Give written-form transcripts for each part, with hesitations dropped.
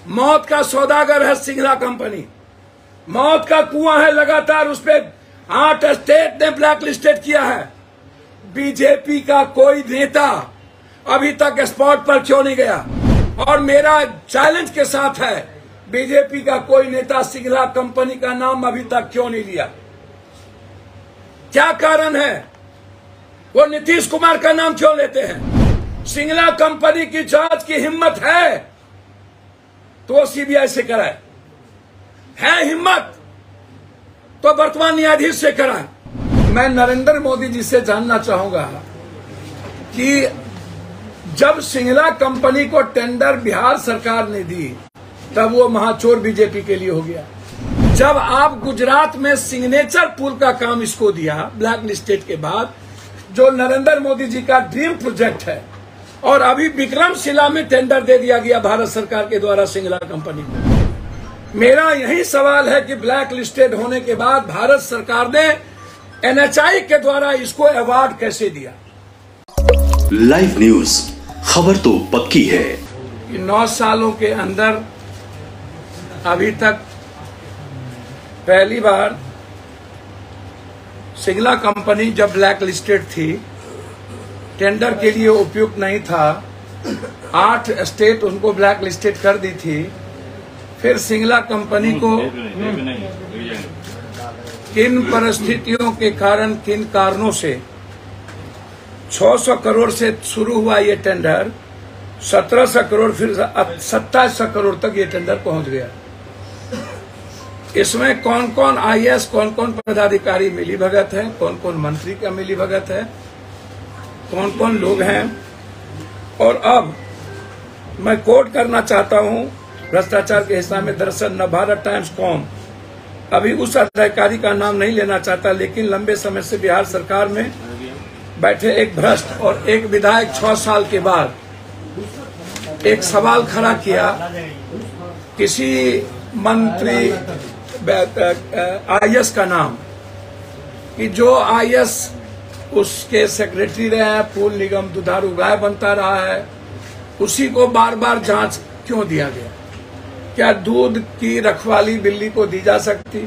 मौत का सौदागर है सिंगला कंपनी, मौत का कुआं है। लगातार उस पर 8 स्टेट ने ब्लैक लिस्टेड किया है। बीजेपी का कोई नेता अभी तक स्पॉट पर क्यों नहीं गया? और मेरा चैलेंज के साथ है, बीजेपी का कोई नेता सिंगला कंपनी का नाम अभी तक क्यों नहीं लिया? क्या कारण है? वो नीतीश कुमार का नाम क्यों लेते हैं? सिंगला कंपनी की जांच की हिम्मत है तो वो सीबीआई से कराए, है हिम्मत तो वर्तमान न्यायाधीश से कराए। मैं नरेंद्र मोदी जी से जानना चाहूंगा कि जब सिंगला कंपनी को टेंडर बिहार सरकार ने दी तब वो महाचोर बीजेपी के लिए हो गया। जब आप गुजरात में सिग्नेचर पुल का काम इसको दिया ब्लैक लिस्टेड के बाद, जो नरेंद्र मोदी जी का ड्रीम प्रोजेक्ट है, और अभी विक्रमशिला में टेंडर दे दिया गया भारत सरकार के द्वारा सिंगला कंपनी को। मेरा यही सवाल है कि ब्लैक लिस्टेड होने के बाद भारत सरकार ने NHAI के द्वारा इसको अवार्ड कैसे दिया? लाइव न्यूज, खबर तो पक्की है। 9 सालों के अंदर अभी तक पहली बार सिंगला कंपनी जब ब्लैक लिस्टेड थी, टेंडर के लिए उपयुक्त नहीं था, 8 स्टेट उनको ब्लैक लिस्टेड कर दी थी। फिर सिंगला कंपनी को किन परिस्थितियों के कारण, किन कारणों से 600 करोड़ से शुरू हुआ ये टेंडर 1700 करोड़, फिर 2700 करोड़ तक ये टेंडर पहुंच गया। इसमें कौन कौन IAS, कौन कौन पदाधिकारी मिली भगत है, कौन कौन मंत्री का मिली भगत है, कौन कौन लोग हैं। और अब मैं कोट करना चाहता हूं भ्रष्टाचार के हिसाब में। दरअसल नवभारत टाइम्स कॉम अभी उस अधिकारी का नाम नहीं लेना चाहता, लेकिन लंबे समय से बिहार सरकार में बैठे एक भ्रष्ट और एक विधायक 6 साल के बाद एक सवाल खड़ा किया, किसी मंत्री IAS का नाम, कि जो IAS उसके सेक्रेटरी रहे हैं, पुल निगम दुधारू गाय बनता रहा है, उसी को बार बार जांच क्यों दिया गया? क्या दूध की रखवाली बिल्ली को दी जा सकती?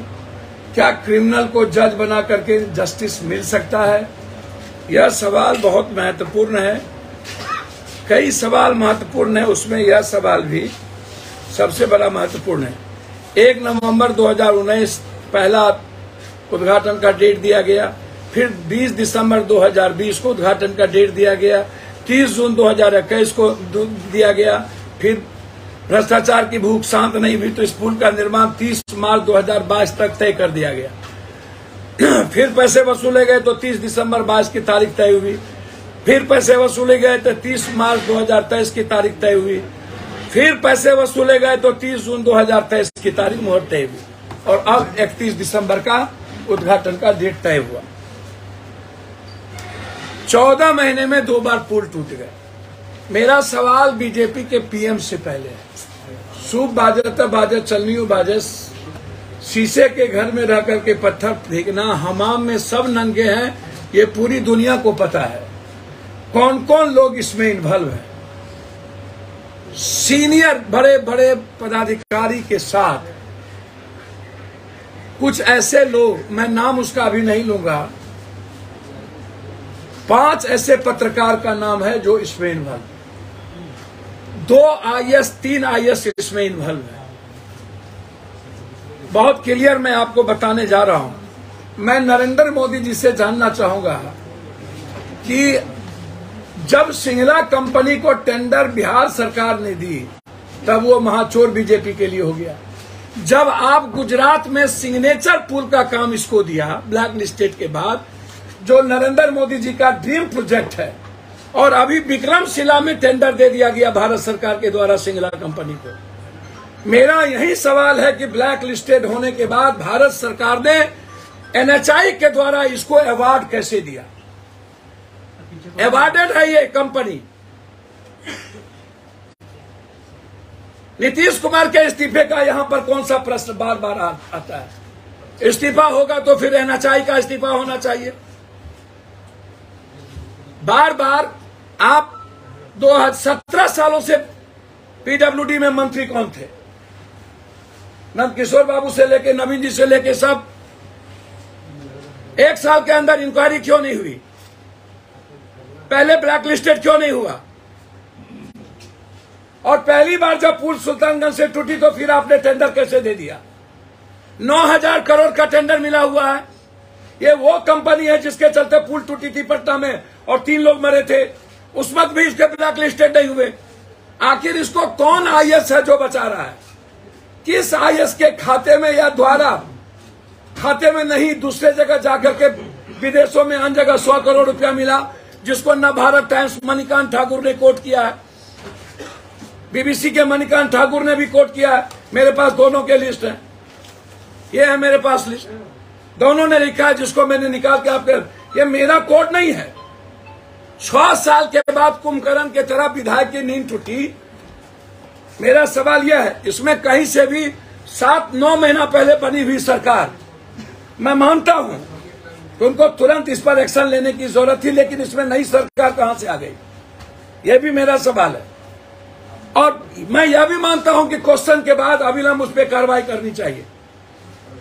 क्या क्रिमिनल को जज बना करके जस्टिस मिल सकता है? यह सवाल बहुत महत्वपूर्ण है। कई सवाल महत्वपूर्ण है, उसमें यह सवाल भी सबसे बड़ा महत्वपूर्ण है। 1 नवंबर 2019 पहला उद्घाटन का डेट दिया गया, फिर 20 दिसंबर 2020 को उद्घाटन का डेट दिया गया, 30 जून 2021 को दिया गया। फिर भ्रष्टाचार की भूख शांत नहीं हुई तो इस पुल का निर्माण 30 मार्च 2022 तक तय कर दिया गया। फिर पैसे वसूले गए तो 30 दिसंबर 22 की तारीख तय हुई। फिर पैसे वसूले गए तो 30 मार्च 2023 की तारीख तय हुई। फिर पैसे वसूले गए तो 30 जून 2023 की तारीख मुहूर्त तय हुई, और अब 31 दिसंबर का उद्घाटन का डेट तय हुआ। 14 महीने में 2 बार पुल टूट गए। मेरा सवाल बीजेपी के PM से पहले है, सूप बाजे बाजे चलनी बाजे, शीशे के घर में रह करके पत्थर फेंकना, हमाम में सब नंगे हैं, ये पूरी दुनिया को पता है। कौन कौन लोग इसमें इन्वॉल्व हैं? सीनियर बड़े बड़े पदाधिकारी के साथ कुछ ऐसे लोग, मैं नाम उसका अभी नहीं लूंगा, 5 ऐसे पत्रकार का नाम है जो इसमें इन्वॉल्व, 2 IAS 3 IAS इसमें इन्वॉल्व है। बहुत क्लियर मैं आपको बताने जा रहा हूं। मैं नरेंद्र मोदी जी से जानना चाहूंगा कि जब सिंगला कंपनी को टेंडर बिहार सरकार ने दी तब वो महाचोर बीजेपी के लिए हो गया। जब आप गुजरात में सिग्नेचर पुल का काम इसको दिया ब्लैक लिस्टेड के बाद, जो नरेंद्र मोदी जी का ड्रीम प्रोजेक्ट है, और अभी विक्रमशिला में टेंडर दे दिया गया भारत सरकार के द्वारा सिंगला कंपनी को। मेरा यही सवाल है कि ब्लैक लिस्टेड होने के बाद भारत सरकार ने NHAI के द्वारा इसको अवार्ड कैसे दिया? अवार्डेड है ये कंपनी। नीतीश कुमार के इस्तीफे का यहां पर कौन सा प्रश्न बार बार आता है? इस्तीफा होगा तो फिर NHAI का इस्तीफा होना चाहिए। बार बार आप 17 सालों से PWD में मंत्री कौन थे? नंदकिशोर बाबू से लेके नवीन जी से लेके सब 1 साल के अंदर इंक्वायरी क्यों नहीं हुई? पहले ब्लैक लिस्टेड क्यों नहीं हुआ? और पहली बार जब पुल सुल्तानगंज से टूटी तो फिर आपने टेंडर कैसे दे दिया? 9,000 करोड़ का टेंडर मिला हुआ है। ये वो कंपनी है जिसके चलते पुल टूटी थी पटना में और 3 लोग मरे थे। उस वक्त भी इसके ब्लैक लिस्टेड नहीं हुए। आखिर इसको कौन आईएएस है जो बचा रहा है? किस आईएएस के खाते में या द्वारा खाते में नहीं दूसरे जगह जाकर के विदेशों में अन्य जगह 100 करोड़ रुपया मिला, जिसको न भारत टाइम्स मणिकांत ठाकुर ने कोट किया है, बीबीसी के मणिकांत ठाकुर ने भी कोट किया है। मेरे पास दोनों के लिस्ट है, ये है मेरे पास लिस्ट, दोनों ने लिखा है, जिसको मैंने निकाल के आपके, ये मेरा कोट नहीं है। 6 साल के बाद कुंभकर्ण के तरह विधायक की नींद टूटी। मेरा सवाल यह है, इसमें कहीं से भी 7-9 महीना पहले बनी हुई सरकार, मैं मानता हूं कि उनको तुरंत इस पर एक्शन लेने की जरूरत थी, लेकिन इसमें नई सरकार कहां से आ गई, यह भी मेरा सवाल है। और मैं यह भी मानता हूं कि क्वेश्चन के बाद अविलंब उस पर कार्रवाई करनी चाहिए,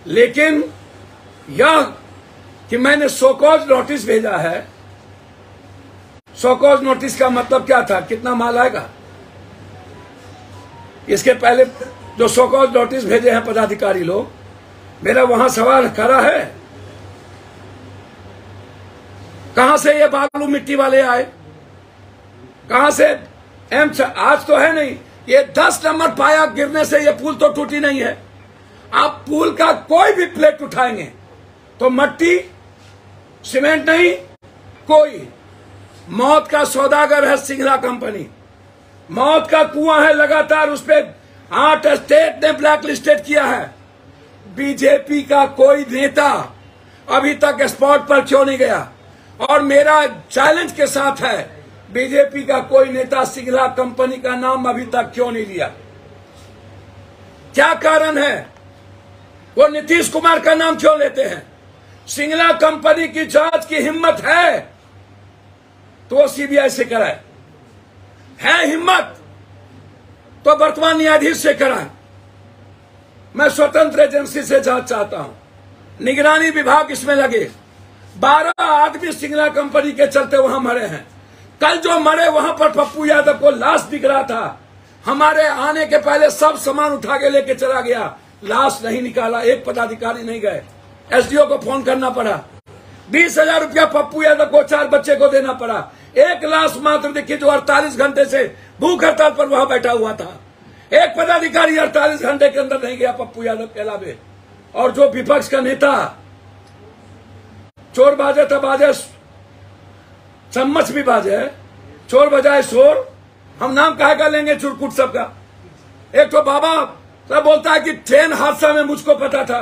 लेकिन यह कि मैंने शोकॉज नोटिस भेजा है, शोकॉज नोटिस का मतलब क्या था? कितना माल आएगा? इसके पहले जो शोकॉज नोटिस भेजे हैं पदाधिकारी लोग, मेरा वहां सवाल खड़ा है, कहां से ये बालू मिट्टी वाले आए? कहां से? आज तो है नहीं, ये 10 नंबर पाया गिरने से ये पुल तो टूटी नहीं है। आप पुल का कोई भी प्लेट उठाएंगे तो मट्टी सीमेंट नहीं, कोई मौत का सौदागर है सिंगला कंपनी, मौत का कुआं है लगातार। उस पर 8 स्टेट ने ब्लैक लिस्टेड किया है। बीजेपी का कोई नेता अभी तक स्पॉट पर क्यों नहीं गया? और मेरा चैलेंज के साथ है, बीजेपी का कोई नेता सिंगला कंपनी का नाम अभी तक क्यों नहीं लिया? क्या कारण है? वो नीतीश कुमार का नाम क्यों लेते हैं? सिंगला कंपनी की जांच की हिम्मत है तो वो सीबीआई से कराए, है हिम्मत तो वर्तमान न्यायाधीश से कराए। मैं स्वतंत्र एजेंसी से जांच चाहता हूं, निगरानी विभाग इसमें लगे। 12 आदमी सिंगला कंपनी के चलते वहां मरे हैं। कल जो मरे वहां पर पप्पू यादव को लाश दिख रहा था, हमारे आने के पहले सब सामान उठा के लेके चला गया, लाश नहीं निकाला, एक पदाधिकारी नहीं गए, एसडीओ को फोन करना पड़ा। 20,000 रुपया पप्पू यादव को 4 बच्चे को देना पड़ा। एक लाश मात्र देखिए जो 48 घंटे से भूख हड़ताल पर वहां बैठा हुआ था। एक पदाधिकारी 48 घंटे के अंदर नहीं गया पप्पू यादव के अलावे। और जो विपक्ष का नेता चोर बाजे तो बाजे, चम्मच भी बाजे, चोर बजाए शोर, हम नाम काहे का लेंगे चुरकुट सबका। एक तो बाबा सब बोलता है कि ट्रेन हादसा में मुझको पता था।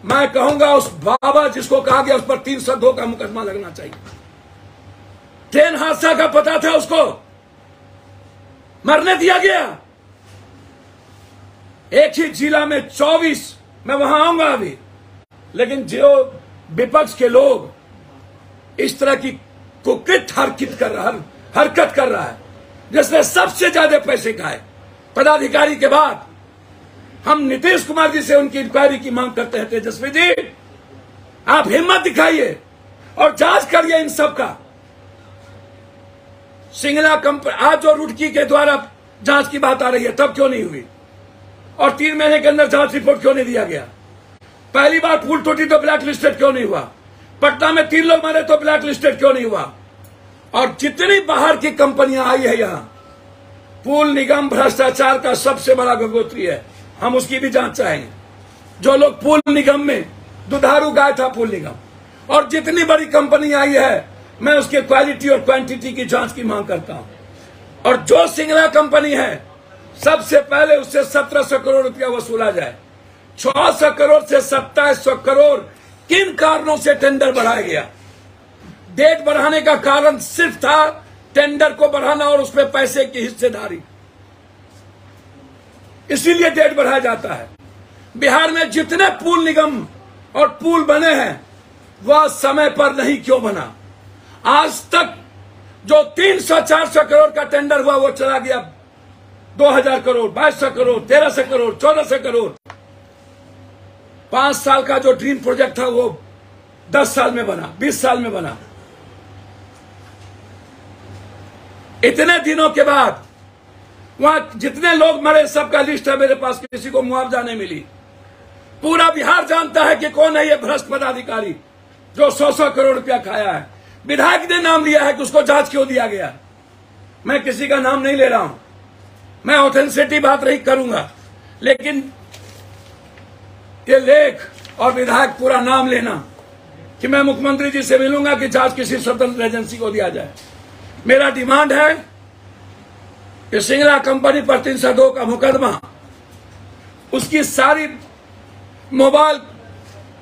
मैं कहूंगा उस बाबा जिसको कहा गया उस पर 302 का मुकदमा लगना चाहिए। ट्रेन हादसा का पता था उसको, मरने दिया गया। एक ही जिला में 24, मैं वहां आऊंगा अभी, लेकिन जो विपक्ष के लोग इस तरह की कुकृत हरकत कर रहा है, जिसने सबसे ज्यादा पैसे खाए पदाधिकारी के बाद, हम नीतीश कुमार जी से उनकी इंक्वायरी की मांग करते हैं। तेजस्वी जी, आप हिम्मत दिखाइए और जांच करिए इन सब का। सिंगला कंपनी आज जो रुड़की के द्वारा जांच की बात आ रही है, तब क्यों नहीं हुई? और 3 महीने के अंदर जांच रिपोर्ट क्यों नहीं दिया गया? पहली बार पुल टूटी तो ब्लैक लिस्टेड क्यों नहीं हुआ? पटना में 3 लोग मरे तो ब्लैक लिस्टेड क्यों नहीं हुआ? और जितनी बाहर की कंपनियां आई है यहां, पुल निगम भ्रष्टाचार का सबसे बड़ा गंगोत्री है, हम उसकी भी जांच चाहेंगे। जो लोग पुल निगम में दुधारू गाय था पुल निगम, और जितनी बड़ी कंपनी आई है, मैं उसके क्वालिटी और क्वांटिटी की जांच की मांग करता हूं। और जो सिंगला कंपनी है, सबसे पहले उससे 1700 करोड़ रुपया वसूला जाए। 600 करोड़ से 2700 करोड़ किन कारणों से टेंडर बढ़ाया गया? डेट बढ़ाने का कारण सिर्फ था टेंडर को बढ़ाना और उसमें पैसे की हिस्सेदारी, इसीलिए डेट बढ़ाया जाता है। बिहार में जितने पुल निगम और पुल बने हैं, वह समय पर नहीं क्यों बना? आज तक जो 300-400 करोड़ का टेंडर हुआ वो चला गया 2000 करोड़, 2200 करोड़, 1300 करोड़, 1400 करोड़। 5 साल का जो ड्रीम प्रोजेक्ट था वो 10 साल में बना, 20 साल में बना। इतने दिनों के बाद वहां जितने लोग मरे सबका लिस्ट है मेरे पास, किसी को मुआवजा नहीं मिली। पूरा बिहार जानता है कि कौन है ये भ्रष्ट पदाधिकारी जो 100-100 करोड़ रुपया खाया है। विधायक ने नाम लिया है कि उसको जांच क्यों दिया गया। मैं किसी का नाम नहीं ले रहा हूं, मैं ऑथेंटिसिटी बात नहीं करूंगा, लेकिन ये लेख और विधायक पूरा नाम लेना कि मैं मुख्यमंत्री जी से मिलूंगा कि जांच किसी स्वतंत्र एजेंसी को दिया जाए। मेरा डिमांड है कि सिंगला कंपनी पर 302 का मुकदमा, उसकी सारी मोबाइल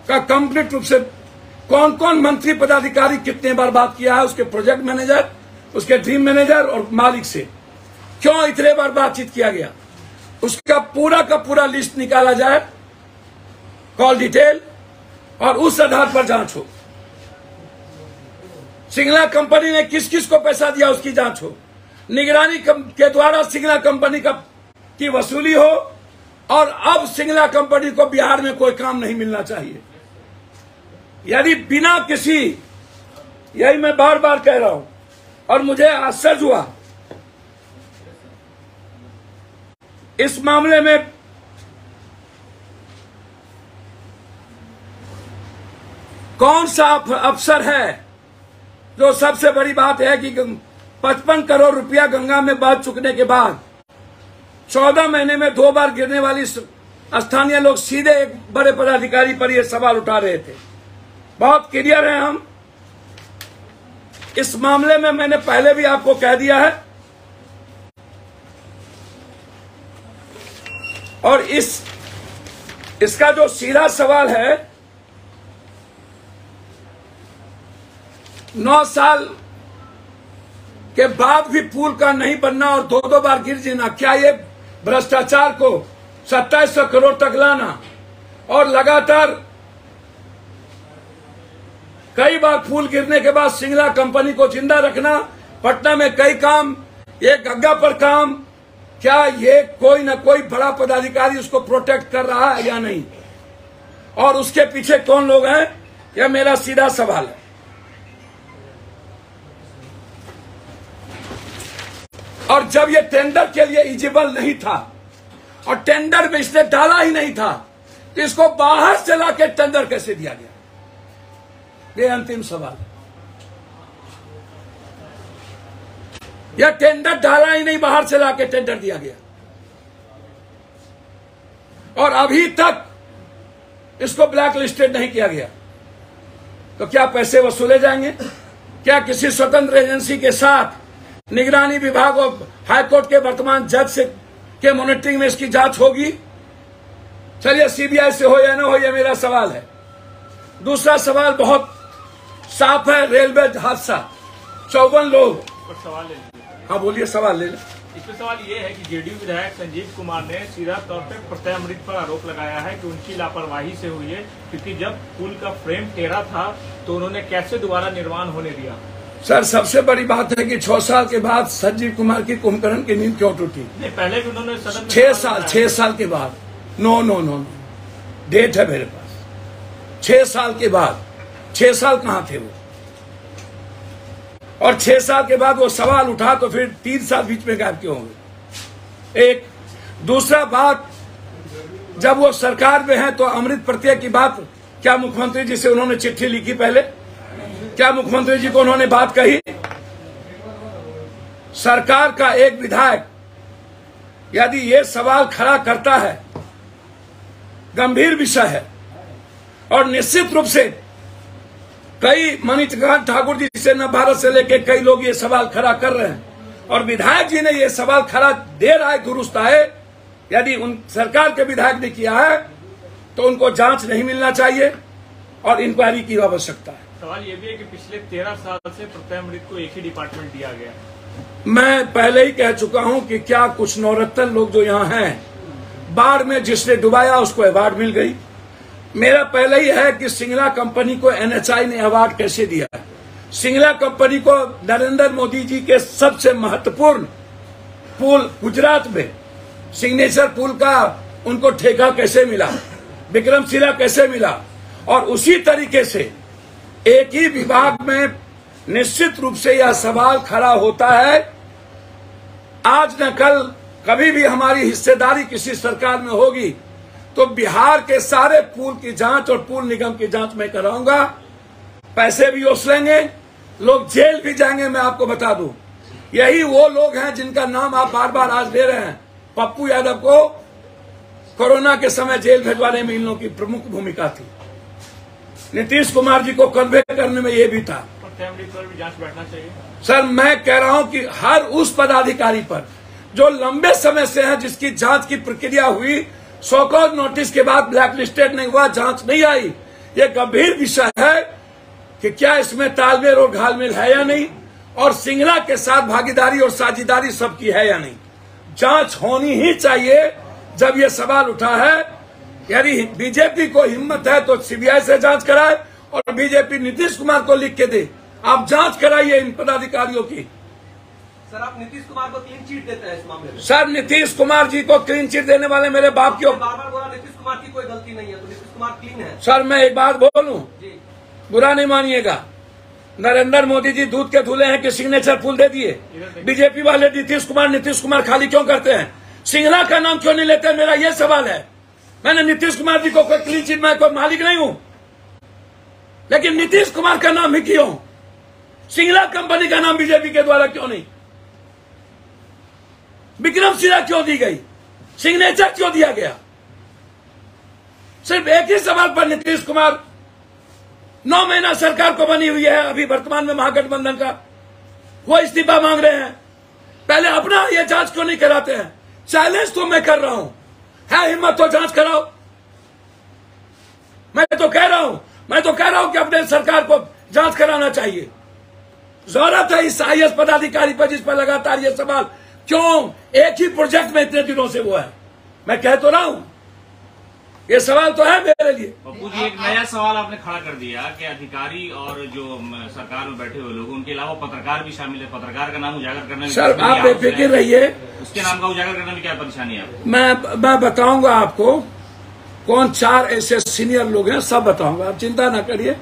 का कंप्लीट रूप से कौन कौन मंत्री पदाधिकारी कितने बार बात किया है, उसके प्रोजेक्ट मैनेजर, उसके ड्रीम मैनेजर और मालिक से क्यों इतने बार बातचीत किया गया, उसका पूरा का पूरा लिस्ट निकाला जाए, कॉल डिटेल, और उस आधार पर जांच हो। सिंगला कंपनी ने किस किस को पैसा दिया उसकी जांच हो। निगरानी के द्वारा सिंगला कंपनी की वसूली हो, और अब सिंगला कंपनी को बिहार में कोई काम नहीं मिलना चाहिए। यदि बिना किसी, यही मैं बार बार कह रहा हूं, और मुझे आश्चर्य हुआ इस मामले में कौन सा अफसर है जो, सबसे बड़ी बात है कि 55 करोड़ रुपया गंगा में बह चुकने के बाद 14 महीने में 2 बार गिरने वाली स्थानीय लोग सीधे एक बड़े पदाधिकारी पर यह सवाल उठा रहे थे। बहुत क्लियर है हम इस मामले में, मैंने पहले भी आपको कह दिया है, और इसका जो सीधा सवाल है, 9 साल के बाद भी पुल का नहीं बनना और 2-2 बार गिर जाना, क्या ये भ्रष्टाचार को 2700 करोड़ तक लाना और लगातार कई बार पुल गिरने के बाद सिंगला कंपनी को जिंदा रखना, पटना में कई काम, ये गंगा पर काम, क्या ये कोई ना कोई बड़ा पदाधिकारी उसको प्रोटेक्ट कर रहा है या नहीं, और उसके पीछे कौन लोग हैं, यह मेरा सीधा सवाल है। और जब ये टेंडर के लिए एलिजिबल नहीं था और टेंडर में इसने डाला ही नहीं था, तो इसको बाहर से लाके टेंडर कैसे दिया गया, ये अंतिम सवाल है। यह टेंडर डाला ही नहीं, बाहर से लाके टेंडर दिया गया, और अभी तक इसको ब्लैक लिस्टेड नहीं किया गया। तो क्या पैसे वसूले जाएंगे? क्या किसी स्वतंत्र एजेंसी के साथ निगरानी विभाग और हाईकोर्ट के वर्तमान जज से के मॉनिटरिंग में इसकी जांच होगी? चलिए सीबीआई से हो या ना हो, यह मेरा सवाल है। दूसरा सवाल बहुत साफ है, रेलवे हादसा, 54 लोग। सवाल ले लीजिए। हाँ बोलिए, सवाल ले लें। इसमें सवाल ये है कि जेडीयू विधायक संजीव कुमार ने सीधा तौर पर प्रत्यय अमृत पर आरोप लगाया है कि उनकी लापरवाही से हुई है, क्योंकि जब पुल का फ्रेम टेढ़ा था तो उन्होंने कैसे दोबारा निर्माण होने दिया। सर, सबसे बड़ी बात है कि 6 साल के बाद संजीव कुमार की कुंभकर्ण की नींद क्यों टूटी? नहीं, पहले भी उन्होंने सदन में 6 साल के बाद, नो, डेट है मेरे पास, 6 साल के बाद। 6 साल कहां थे वो? और 6 साल के बाद वो सवाल उठा तो फिर 3 साल बीच में गायब क्यों हुए? एक दूसरा बात, जब वो सरकार में है तो अमृत प्रत्यय की बात क्या मुख्यमंत्री जी से उन्होंने चिट्ठी लिखी पहले? क्या मुख्यमंत्री जी को उन्होंने बात कही? सरकार का एक विधायक यदि ये सवाल खड़ा करता है, गंभीर विषय है, और निश्चित रूप से कई मनीकांत ठाकुर जी से न भारत से लेकर कई लोग ये सवाल खड़ा कर रहे हैं, और विधायक जी ने ये सवाल खड़ा दे रहा है दुरुस्त है। यदि उन सरकार के विधायक ने किया है तो उनको जांच नहीं मिलना चाहिए और इंक्वायरी की आवश्यकता है। सवाल ये भी है कि पिछले 13 साल से प्रत्यय अमृत को एक ही डिपार्टमेंट दिया गया। मैं पहले ही कह चुका हूं कि क्या कुछ नौरत्न लोग जो यहाँ हैं, बाढ़ में जिसने डुबाया उसको अवार्ड मिल गई। मेरा पहले ही है कि सिंगला कंपनी को एनएचआई ने अवार्ड कैसे दिया? सिंगला कंपनी को नरेंद्र मोदी जी के सबसे महत्वपूर्ण पुल गुजरात में सिग्नेचर पुल का उनको ठेका कैसे मिला? विक्रमशिला कैसे मिला। और उसी तरीके से एक ही विभाग में निश्चित रूप से यह सवाल खड़ा होता है, आज न कल कभी भी हमारी हिस्सेदारी किसी सरकार में होगी तो बिहार के सारे पुल की जांच और पुल निगम की जांच मैं कराऊंगा। पैसे भी वसूलेंगे, लोग जेल भी जाएंगे। मैं आपको बता दूं, यही वो लोग हैं जिनका नाम आप बार बार आज ले रहे हैं। पप्पू यादव को कोरोना के समय जेल भिजवाने में इन लोगों की प्रमुख भूमिका थी। नीतीश कुमार जी को कन्वे करने में ये भी था। पर भी जांच बैठना चाहिए। सर मैं कह रहा हूं कि हर उस पदाधिकारी पर जो लंबे समय से है, जिसकी जांच की प्रक्रिया हुई, सौकौज नोटिस के बाद ब्लैक लिस्टेड नहीं हुआ, जांच नहीं आई, ये गंभीर विषय है कि क्या इसमें तालमेल और घालमेल है या नहीं, और सिंगला के साथ भागीदारी और साझेदारी सबकी है या नहीं। जांच होनी ही चाहिए। जब ये सवाल उठा है, यदि बीजेपी को हिम्मत है तो सीबीआई से जांच कराए और बीजेपी नीतीश कुमार को लिख के दे, आप जांच कराइए इन पदाधिकारियों की। सर आप नीतीश कुमार को क्लीन चिट देते हैं इस मामले में। सर नीतीश कुमार जी को क्लीन चिट देने वाले मेरे बाप की बार बार बोला नीतीश कुमार की कोई गलती नहीं है, तो नीतीश कुमार क्लीन है। सर मैं एक बात बोलूं, जी बुरा नहीं मानिएगा, नरेंद्र मोदी जी दूध के धुले हैं कि सिग्नेचर फूल दे दिए। बीजेपी वाले नीतीश कुमार खाली क्यों करते हैं? सिंगला का नाम क्यों नहीं लेते? मेरा ये सवाल है। मैंने नीतीश कुमार जी को कोई क्लीन चिट, मैं कोई मालिक नहीं हूं, लेकिन नीतीश कुमार का नाम ही क्यों? सिंगला कंपनी का नाम बीजेपी के द्वारा क्यों नहीं? विक्रमशिला क्यों दी गई? सिग्नेचर क्यों दिया गया? सिर्फ एक ही सवाल पर नीतीश कुमार 9 महीना सरकार को बनी हुई है, अभी वर्तमान में महागठबंधन का, वो इस्तीफा मांग रहे हैं। पहले अपना ये जांच क्यों नहीं कराते हैं? चैलेंज तो मैं कर रहा हूं, है हिम्मत तो जांच कराओ। मैं तो कह रहा हूं कि अपने सरकार को जांच कराना चाहिए। जरूरत है इस आईएएस पदाधिकारी पर जिस पर लगातार ये सवाल क्यों एक ही प्रोजेक्ट में इतने दिनों से वो है। मैं कह तो रहा हूं, ये सवाल तो है मेरे लिए। पप्पू जी एक नया सवाल आपने खड़ा कर दिया कि अधिकारी और जो सरकार में बैठे हुए लोग, उनके अलावा पत्रकार भी शामिल है। पत्रकार का नाम उजागर करने में सर आप बेफिक्र रहिए, उसके नाम का उजागर करने में क्या परेशानी है आपको? मैं बताऊंगा आपको कौन 4 ऐसे सीनियर लोग हैं, सब बताऊंगा, आप चिंता ना करिए।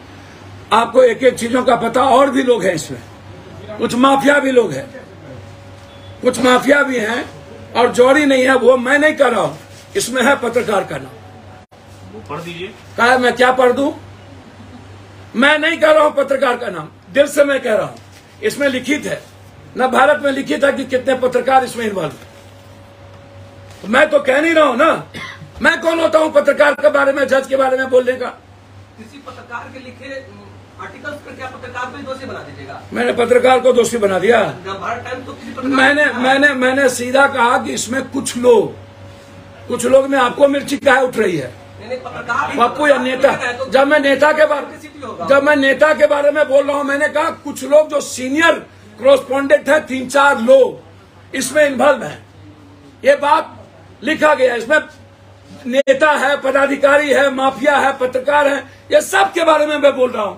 आपको एक एक चीजों का पता। और भी लोग हैं इसमें, कुछ माफिया भी लोग हैं, कुछ माफिया भी हैं, और जोड़ी नहीं है वो मैं नहीं कर रहा हूं, इसमें है पत्रकार का नाम। वो पढ़ दीजिए। कहा मैं क्या पढ़ दूं? मैं नहीं कह रहा हूं पत्रकार का नाम, दिल से मैं कह रहा हूं। इसमें लिखित है, न भारत में लिखित है कि कितने पत्रकार इसमें इन्वॉल्व है। मैं तो कह नहीं रहा हूं ना, मैं कौन होता हूं पत्रकार के बारे में, जज के बारे में बोलने का? किसी पत्रकार के लिखे आर्टिकल्स पर क्या पत्रकार को ही दोषी बना दीजिएगा? मैंने पत्रकार को दोषी बना दिया? भारत टाइम्स तो किसी पत्रकार मैंने सीधा कहा कि इसमें कुछ लोग में आपको मिर्ची काहे उठ रही है? पप्पू या नेता, जब मैं नेता के बारे में बोल रहा हूं, मैंने कहा कुछ लोग जो सीनियर कोरेस्पोंडेंट है, 3-4 लोग इसमें इन्वॉल्व हैं। ये बात लिखा गया, इसमें नेता है, पदाधिकारी है, माफिया है, पत्रकार है, ये सब के बारे में मैं बोल रहा हूं।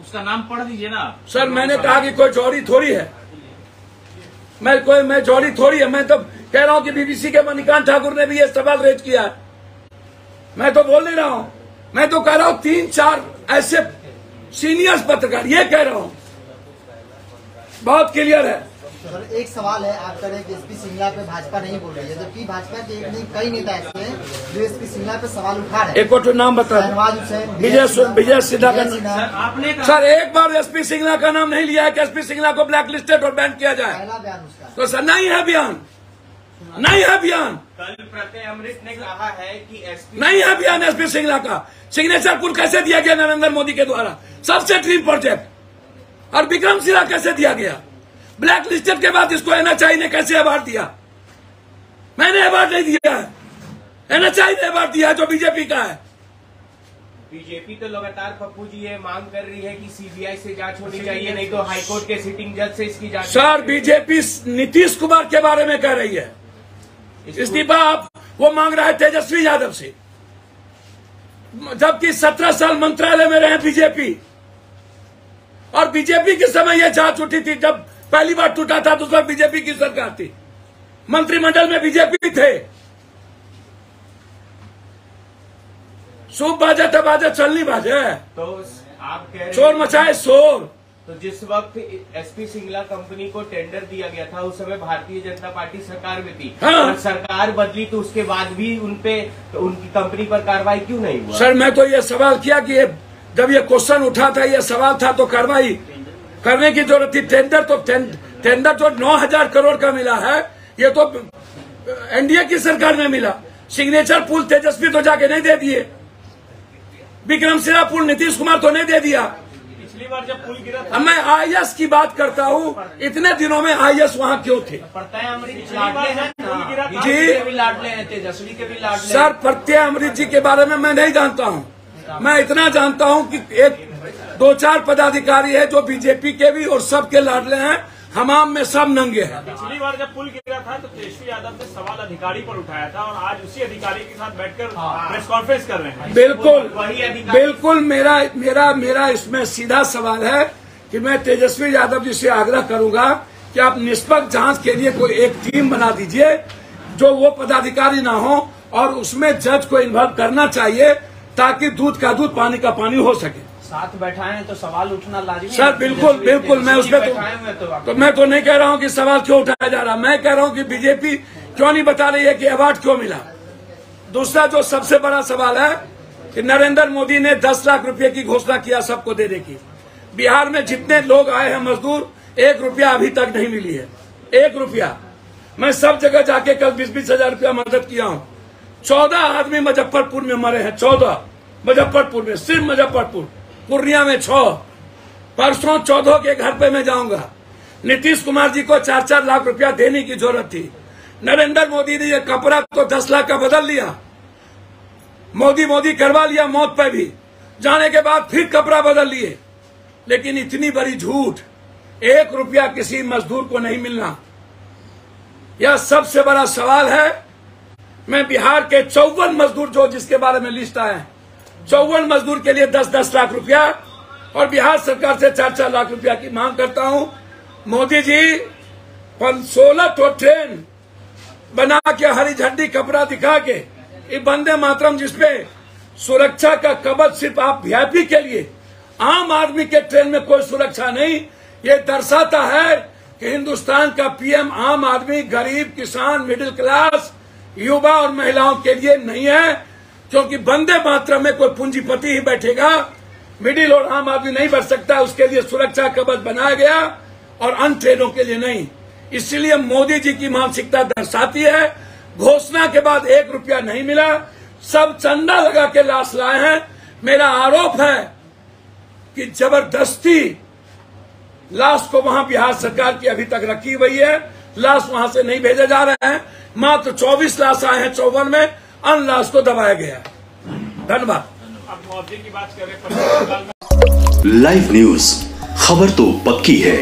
उसका नाम पढ़ दीजिए ना। सर मैंने कहा कि कोई जौहरी थोड़ी है, मैं जौहरी थोड़ी है। मैं तो कह रहा हूं कि बीबीसी के मणिकांत ठाकुर ने भी ये सवाल रेज किया है। मैं तो बोल नहीं रहा हूं, मैं तो कह रहा हूं 3-4 ऐसे सीनियर पत्रकार, ये कह रहा हूं, बहुत क्लियर है। सर एक सवाल है, आप कह रहे हैं कि एसपी सिंगला पे भाजपा नहीं बोल रही है, जबकि भाजपा के एक नहीं कई नेता ऐसे हैं जो एसपी सिंगला पे सवाल उठा रहे हैं। एक और नाम बता, विजय सिन्हा का नाम। सर एक बार एसपी सिंगला का नाम नहीं लिया है कि एसपी सिंगला को ब्लैक लिस्टेड और बैन किया जाए। पहला बयान उसका तो सर नहीं है बयान, नहीं है बयान, कल प्रत्यय अमृत ने कहा है कि एसपी नहीं है बयान एसपी सिंगला का। सिग्नेचर पुल कैसे दिया गया नरेंद्र मोदी के द्वारा, सबसे ड्रीम प्रोजेक्ट, और विक्रमशिला कैसे दिया गया? ब्लैक लिस्टेड के बाद इसको एनएचआई ने कैसे अवार्ड दिया? मैंने अवार्ड नहीं दिया है, एनएचआई ने अवार्ड दिया है जो बीजेपी का है। बीजेपी तो लगातार पप्पू जी ये मांग कर रही है कि सीबीआई से जांच होनी चाहिए, नहीं तो हाईकोर्ट के सिटिंग जज से इसकी जांच। सर बीजेपी नीतीश कुमार के बारे में कह रही है, इस्तीफा आप वो मांग रहा है तेजस्वी यादव से, जबकि 17 साल मंत्रालय में रहे बीजेपी। और बीजेपी के समय यह जांच उठी थी, जब पहली बार टूटा था तो उस वक्त बीजेपी की सरकार थी, मंत्रिमंडल में बीजेपी थे। सूप बाजे तो बाजे, चल नहीं बाजे। तो आप कह रहे शोर मचाए शोर। तो जिस वक्त एसपी सिंगला कंपनी को टेंडर दिया गया था उस समय भारतीय जनता पार्टी सरकार में थी। हाँ। और सरकार बदली तो उसके बाद भी उनकी कंपनी पर कार्रवाई क्यों नहीं हुआ? सर मैं तो ये सवाल किया कि जब ये क्वेश्चन उठा था, ये सवाल था, तो कार्रवाई करने की जरूरत थी। टेंडर जो 9,000 करोड़ का मिला है, ये तो एनडीए की सरकार में मिला। सिग्नेचर पुल तेजस्वी तो जाके नहीं दे दिए, विक्रमशिला पुल नीतीश कुमार तो नहीं दे दिया। पिछली बार जब पुल गिरा था, अब मैं आईएएस की बात करता हूँ, इतने दिनों में आईएएस वहाँ क्यों थे? प्रत्यय अमृत जी। के भी लाडले हैं, तेजस्वी के भी लाडले। सर प्रत्यय अमृत जी के बारे में मैं नहीं जानता हूँ। मैं इतना जानता हूँ कि एक 2-4 पदाधिकारी है जो बीजेपी के भी और सबके लाडले हैं। हमाम में सब नंगे हैं। पिछली बार जब पुल गिरा था तो तेजस्वी यादव ने सवाल अधिकारी पर उठाया था और आज उसी अधिकारी के साथ बैठकर प्रेस कॉन्फ्रेंस कर रहे हैं। बिल्कुल मेरा इसमें सीधा सवाल है कि मैं तेजस्वी यादव जी से आग्रह करूंगा कि आप निष्पक्ष जांच के लिए कोई एक टीम बना दीजिए, जो वो पदाधिकारी ना हो, और उसमें जज को इन्वॉल्व करना चाहिए ताकि दूध का दूध पानी का पानी हो सके। साथ बैठाए हैं तो सवाल उठना लाजिमी। सर बिल्कुल मैं उसमें तो मैं तो नहीं कह रहा हूं कि सवाल क्यों उठाया जा रहा, मैं कह रहा हूं कि बीजेपी क्यों नहीं बता रही है कि अवार्ड क्यों मिला। दूसरा जो सबसे बड़ा सवाल है कि नरेंद्र मोदी ने 10 लाख रुपए की घोषणा किया सबको देने की। बिहार में जितने लोग आए हैं मजदूर, 1 रुपया अभी तक नहीं मिली है, 1 रुपया। मैं सब जगह जाके कल 20-20 हजार रुपया मदद किया हूँ। 14 आदमी मुजफ्फरपुर में मरे हैं, 14 मुजफ्फरपुर में, सिर्फ मुजफ्फरपुर। पूर्णिया में 6। परसों 14 के घर पे मैं जाऊंगा। नीतीश कुमार जी को 4-4 लाख रुपया देने की जरूरत थी। नरेंद्र मोदी ने ये कपड़ा तो 10 लाख का बदल लिया, मोदी करवा लिया मौत पे भी, जाने के बाद फिर कपड़ा बदल लिए। लेकिन इतनी बड़ी झूठ, 1 रुपया किसी मजदूर को नहीं मिलना, यह सबसे बड़ा सवाल है। मैं बिहार के 54 मजदूर जो जिसके बारे में लिस्ट आए, 54 मजदूर के लिए 10-10 लाख रुपया और बिहार सरकार से 4-4 लाख रुपया की मांग करता हूं। मोदी जी 16 तो ट्रेन बना के, हरी झंडी कपड़ा दिखा के, ये वंदे मातरम जिसपे सुरक्षा का कवच सिर्फ आप वीआईपी के लिए, आम आदमी के ट्रेन में कोई सुरक्षा नहीं, ये दर्शाता है कि हिंदुस्तान का पीएम आम आदमी, गरीब, किसान, मिडिल क्लास, युवा और महिलाओं के लिए नहीं है। क्योंकि वंदे मातरम में कोई पूंजीपति ही बैठेगा, मिडिल और आम आदमी नहीं बढ़ सकता। उसके लिए सुरक्षा कवच बनाया गया और अन्य ट्रेनों के लिए नहीं। इसलिए मोदी जी की मानसिकता दर्शाती है, घोषणा के बाद 1 रुपया नहीं मिला, सब चंदा लगा के लाश लाए हैं। मेरा आरोप है कि जबरदस्ती लाश को वहां बिहार सरकार की अभी तक रखी हुई है, लाश वहां से नहीं भेजे जा रहे हैं। मात्र 24 लाश आए हैं 54 में, अन्य लाश को दबाया गया। धन्यवाद। अब मुआवजे की बात कर रहे हैं। लाइव न्यूज, खबर तो पक्की है।